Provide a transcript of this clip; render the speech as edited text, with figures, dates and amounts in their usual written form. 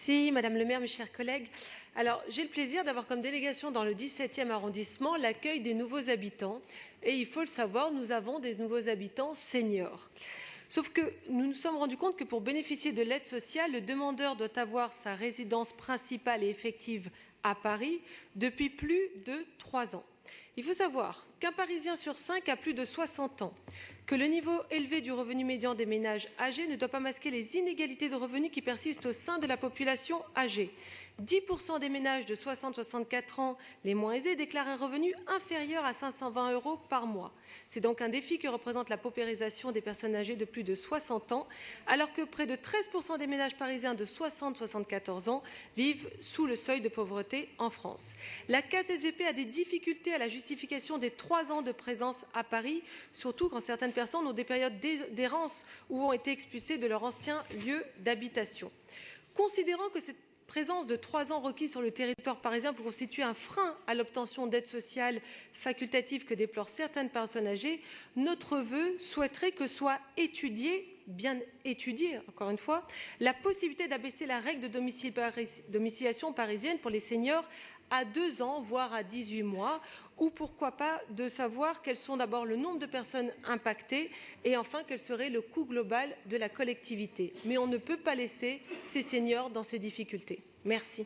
Merci Madame le maire, mes chers collègues. Alors, j'ai le plaisir d'avoir comme délégation dans le 17e arrondissement l'accueil des nouveaux habitants. Et il faut le savoir, nous avons des nouveaux habitants seniors. Sauf que nous nous sommes rendus compte que pour bénéficier de l'aide sociale, le demandeur doit avoir sa résidence principale et effective à Paris depuis plus de 3 ans. Il faut savoir qu'un Parisien sur 5 a plus de 60 ans, que le niveau élevé du revenu médian des ménages âgés ne doit pas masquer les inégalités de revenus qui persistent au sein de la population âgée. 10% des ménages de 60-64 ans les moins aisés déclarent un revenu inférieur à 520 € par mois. C'est donc un défi que représente la paupérisation des personnes âgées de plus de 60 ans, alors que près de 13% des ménages parisiens de 60-74 ans vivent sous le seuil de pauvreté en France. La CAS SVP a des difficultés à la justification des 3 ans de présence à Paris, surtout quand certaines personnes ont des périodes d'errance ou ont été expulsées de leur ancien lieu d'habitation. Considérant que cette présence de 3 ans requis sur le territoire parisien pour constituer un frein à l'obtention d'aides sociales facultatives que déplorent certaines personnes âgées, notre vœu souhaiterait que soit bien étudiée, encore une fois, la possibilité d'abaisser la règle de domiciliation parisienne pour les seniors à 2 ans, voire à 18 mois, ou pourquoi pas de savoir quels sont d'abord le nombre de personnes impactées et enfin quel serait le coût global de la collectivité. Mais on ne peut pas laisser ces seniors dans ces difficultés. Merci.